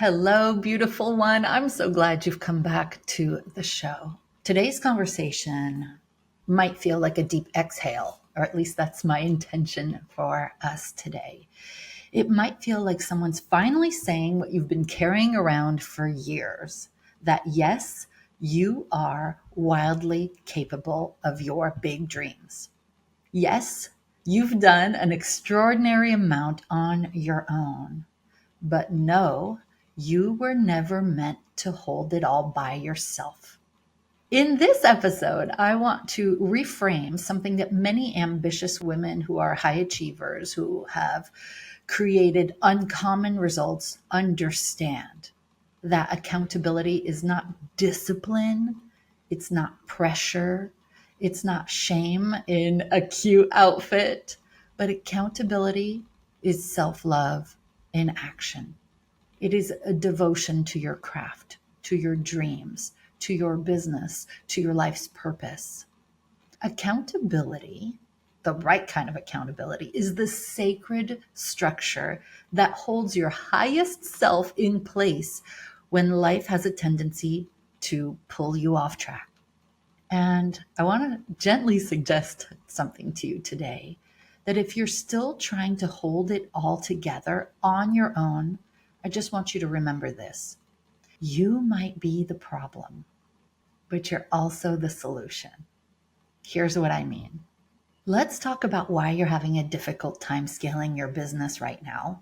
Hello, beautiful one. I'm so glad you've come back to the show. Today's conversation might feel like a deep exhale, or at least that's my intention for us today. It might feel like someone's finally saying what you've been carrying around for years, that yes, you are wildly capable of your big dreams. Yes, you've done an extraordinary amount on your own. But no, you were never meant to hold it all by yourself. In this episode, I want to reframe something that many ambitious women who are high achievers, who have created uncommon results, understand that accountability is not discipline, it's not pressure, it's not shame in a cute outfit, but accountability is self love in action. It is a devotion to your craft, to your dreams, to your business, to your life's purpose. Accountability, the right kind of accountability, is the sacred structure that holds your highest self in place when life has a tendency to pull you off track. And I want to gently suggest something to you today, that if you're still trying to hold it all together on your own, I just want you to remember this. You might be the problem, but you're also the solution. Here's what I mean. Let's talk about why you're having a difficult time scaling your business right now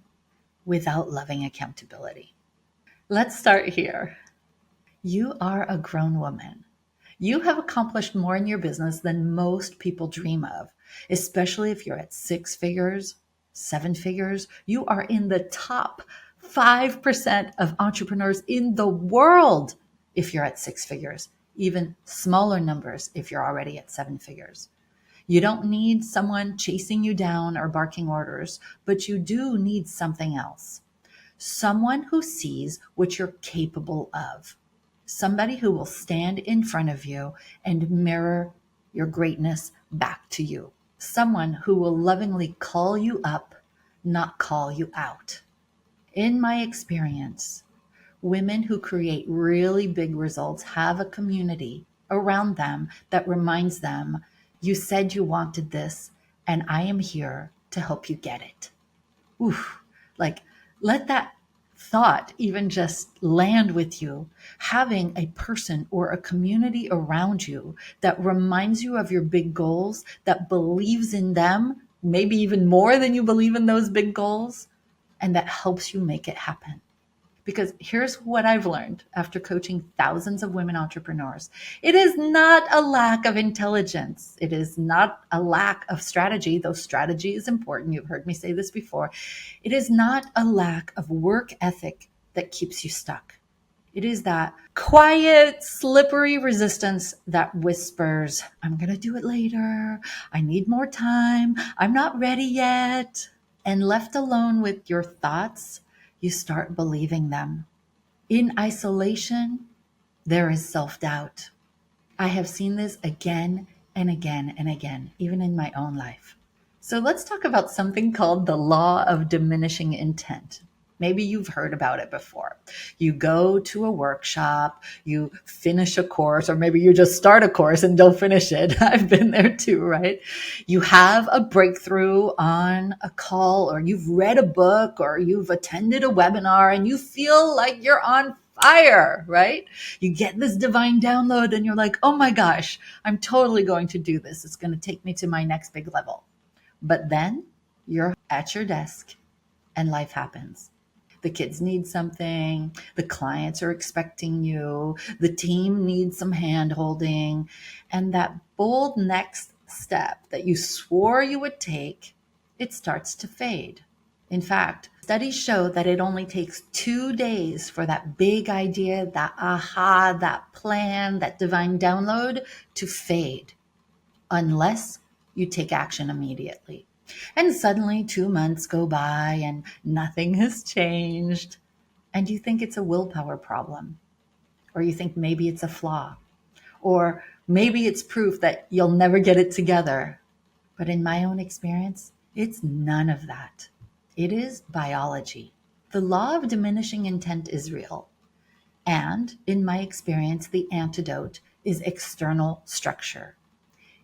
without loving accountability. Let's start here. You are a grown woman. You have accomplished more in your business than most people dream of, especially if you're at 6 figures, 7 figures. You are in the top 5% of entrepreneurs in the world if you're at 6 figures, even smaller numbers if you're already at 7 figures. You don't need someone chasing you down or barking orders, but you do need something else. Someone who sees what you're capable of. Somebody who will stand in front of you and mirror your greatness back to you. Someone who will lovingly call you up, not call you out. In my experience, women who create really big results have a community around them that reminds them, you said you wanted this, and I am here to help you get it. Oof, let that thought even just land with you. Having a person or a community around you that reminds you of your big goals, that believes in them, maybe even more than you believe in those big goals, and that helps you make it happen. Because here's what I've learned after coaching thousands of women entrepreneurs. It is not a lack of intelligence. It is not a lack of strategy, though strategy is important. You've heard me say this before. It is not a lack of work ethic that keeps you stuck. It is that quiet, slippery resistance that whispers, I'm going to do it later. I need more time. I'm not ready yet. And left alone with your thoughts, you start believing them. In isolation, there is self-doubt. I have seen this again and again and again, even in my own life. So let's talk about something called the Law of Diminishing Intent. Maybe you've heard about it before. You go to a workshop, you finish a course, or maybe you just start a course and don't finish it. I've been there too, right? You have a breakthrough on a call, or you've read a book, or you've attended a webinar, and you feel like you're on fire, right? You get this divine download and you're like, oh my gosh, I'm totally going to do this. It's going to take me to my next big level. But then you're at your desk and life happens. The kids need something. The clients are expecting you. The team needs some hand holding. And that bold next step that you swore you would take, it starts to fade. In fact, studies show that it only takes 2 days for that big idea, that aha, that plan, that divine download to fade, unless you take action immediately. And suddenly 2 months go by and nothing has changed. And you think it's a willpower problem, or you think maybe it's a flaw, or maybe it's proof that you'll never get it together. But in my own experience, it's none of that. It is biology. The law of diminishing intent is real. And in my experience, the antidote is external structure.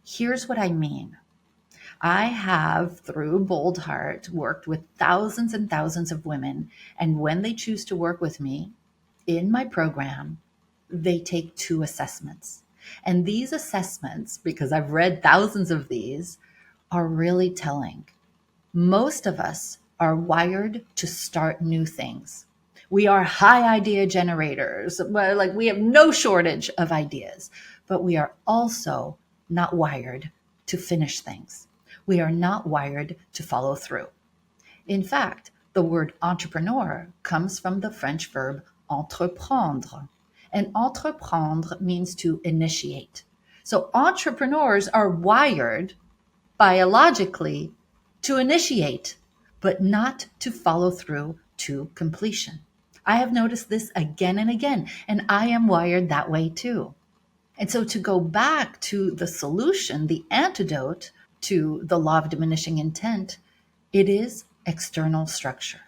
Here's what I mean. I have, through Bold Heart, worked with thousands and thousands of women. And when they choose to work with me in my program, they take 2 assessments. And these assessments, because I've read thousands of these, are really telling. Most of us are wired to start new things. We are high idea generators. Like we have no shortage of ideas, but we are also not wired to finish things. We are not wired to follow through. In fact, the word entrepreneur comes from the French verb entreprendre. And entreprendre means to initiate. So entrepreneurs are wired biologically to initiate, but not to follow through to completion. I have noticed this again and again, and I am wired that way too. And so to go back to the solution, the antidote to the law of diminishing intent, it is external structure.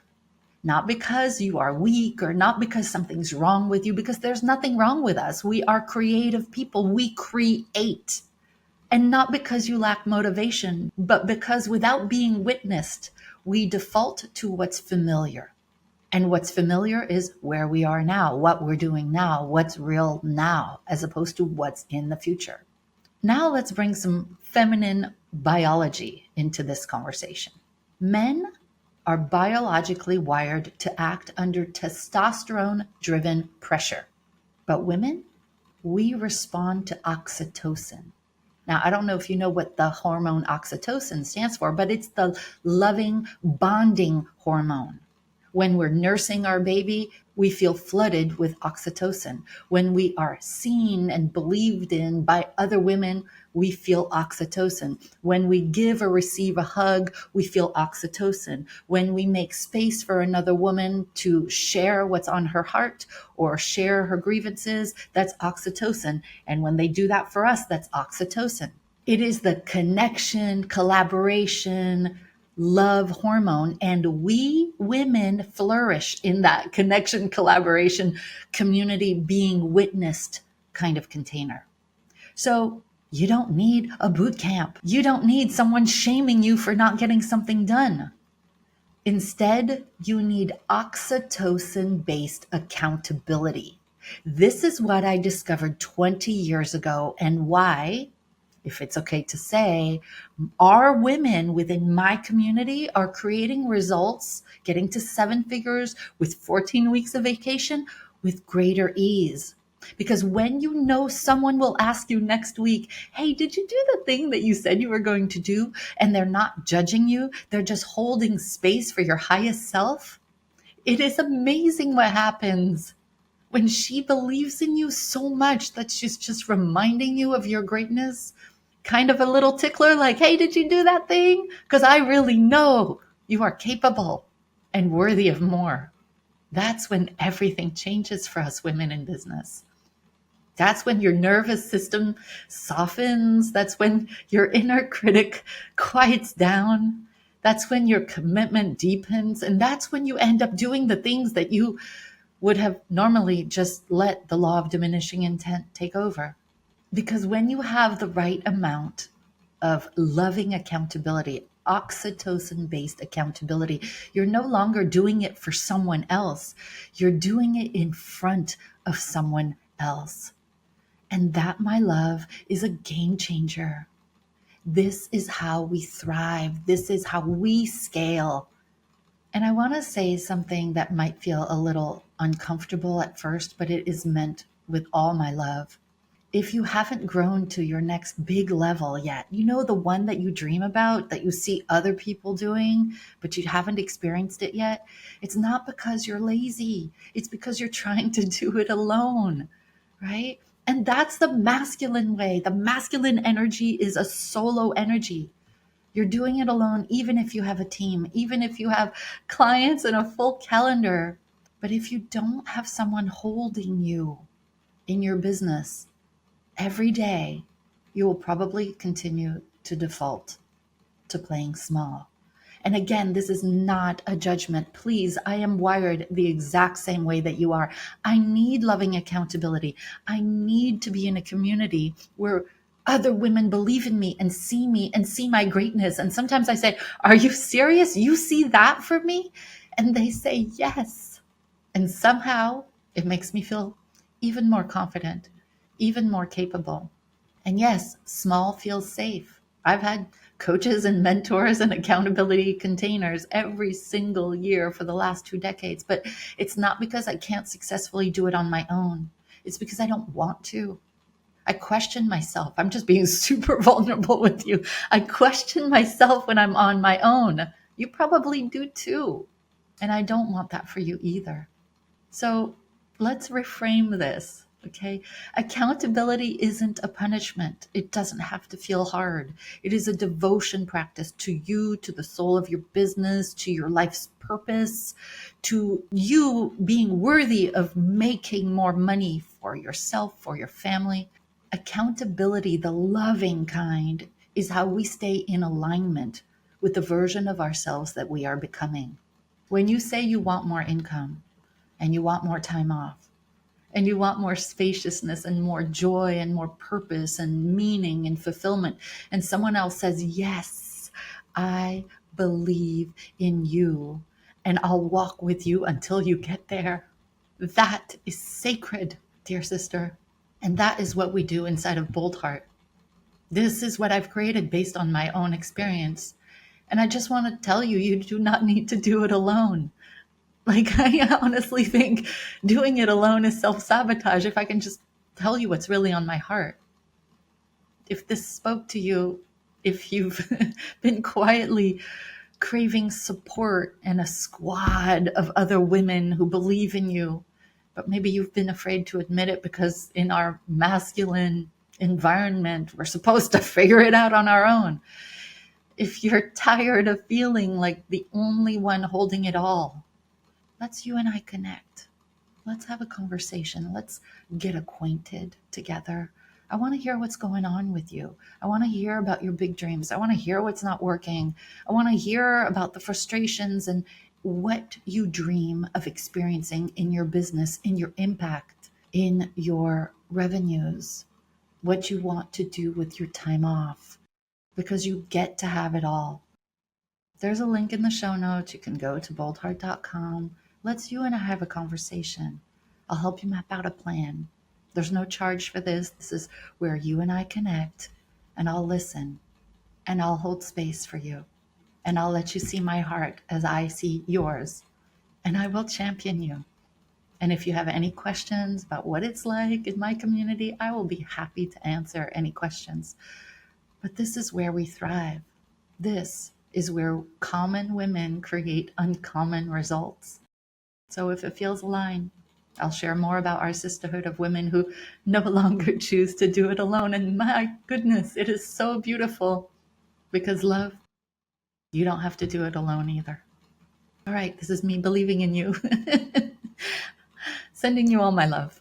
Not because you are weak or not because something's wrong with you, because there's nothing wrong with us. We are creative people. We create. And not because you lack motivation, but because without being witnessed, we default to what's familiar. And what's familiar is where we are now, what we're doing now, what's real now, as opposed to what's in the future. Now let's bring some feminine biology into this conversation. Men are biologically wired to act under testosterone-driven pressure. But women, we respond to oxytocin. Now, I don't know if you know what the hormone oxytocin stands for, but it's the loving, bonding hormone. When we're nursing our baby, we feel flooded with oxytocin. When we are seen and believed in by other women, we feel oxytocin. When we give or receive a hug, we feel oxytocin. When we make space for another woman to share what's on her heart or share her grievances, that's oxytocin. And when they do that for us, that's oxytocin. It is the connection, collaboration, love hormone, and we women flourish in that connection, collaboration, community, being witnessed kind of container. So you don't need a boot camp. You don't need someone shaming you for not getting something done. Instead, you need oxytocin-based accountability. This is what I discovered 20 years ago and why, if it's okay to say, our women within my community are creating results, getting to 7 figures with 14 weeks of vacation with greater ease. Because when you know someone will ask you next week, hey, did you do the thing that you said you were going to do? And they're not judging you, they're just holding space for your highest self. It is amazing what happens when she believes in you so much that she's just reminding you of your greatness. Kind of a little tickler like, hey, did you do that thing? Because I really know you are capable and worthy of more. That's when everything changes for us women in business. That's when your nervous system softens. That's when your inner critic quiets down. That's when your commitment deepens. And that's when you end up doing the things that you would have normally just let the law of diminishing intent take over. Because when you have the right amount of loving accountability, oxytocin-based accountability, you're no longer doing it for someone else. You're doing it in front of someone else. And that, my love, is a game changer. This is how we thrive. This is how we scale. And I want to say something that might feel a little uncomfortable at first, but it is meant with all my love. If you haven't grown to your next big level yet, you know, the one that you dream about, that you see other people doing, but you haven't experienced it yet, it's not because you're lazy. It's because you're trying to do it alone, right? And that's the masculine way. The masculine energy is a solo energy. You're doing it alone, even if you have a team, even if you have clients and a full calendar. But if you don't have someone holding you in your business every day, you will probably continue to default to playing small. And again, this is not a judgment. Please, I am wired the exact same way that you are. I need loving accountability. I need to be in a community where other women believe in me and see my greatness. And sometimes I say, are you serious? You see that for me? And they say, yes. And somehow it makes me feel even more confident, even more capable. And yes, small feels safe. I've had coaches and mentors and accountability containers every single year for the last 2 decades, but it's not because I can't successfully do it on my own. It's because I don't want to. I question myself. I'm just being super vulnerable with you. I question myself when I'm on my own. You probably do too. And I don't want that for you either. So let's reframe this. Okay. Accountability isn't a punishment. It doesn't have to feel hard. It is a devotion practice to you, to the soul of your business, to your life's purpose, to you being worthy of making more money for yourself, for your family. Accountability, the loving kind, is how we stay in alignment with the version of ourselves that we are becoming. When you say you want more income, and you want more time off, and you want more spaciousness and more joy and more purpose and meaning and fulfillment, and someone else says, yes, I believe in you and I'll walk with you until you get there. That is sacred, dear sister. And that is what we do inside of Bold Heart. This is what I've created based on my own experience. And I just want to tell you, you do not need to do it alone. Like, I honestly think doing it alone is self-sabotage. If I can just tell you what's really on my heart. If this spoke to you, if you've been quietly craving support and a squad of other women who believe in you, but maybe you've been afraid to admit it because in our masculine environment, we're supposed to figure it out on our own. If you're tired of feeling like the only one holding it all, let's you and I connect. Let's have a conversation. Let's get acquainted together. I want to hear what's going on with you. I want to hear about your big dreams. I want to hear what's not working. I want to hear about the frustrations and what you dream of experiencing in your business, in your impact, in your revenues, what you want to do with your time off, because you get to have it all. There's a link in the show notes. You can go to boldheart.com. Let's you and I have a conversation. I'll help you map out a plan. There's no charge for this. This is where you and I connect, and I'll listen, and I'll hold space for you, and I'll let you see my heart as I see yours, and I will champion you. And if you have any questions about what it's like in my community, I will be happy to answer any questions. But this is where we thrive. This is where common women create uncommon results. So if it feels aligned, I'll share more about our sisterhood of women who no longer choose to do it alone. And my goodness, it is so beautiful because love, you don't have to do it alone either. All right, this is me believing in you. Sending you all my love.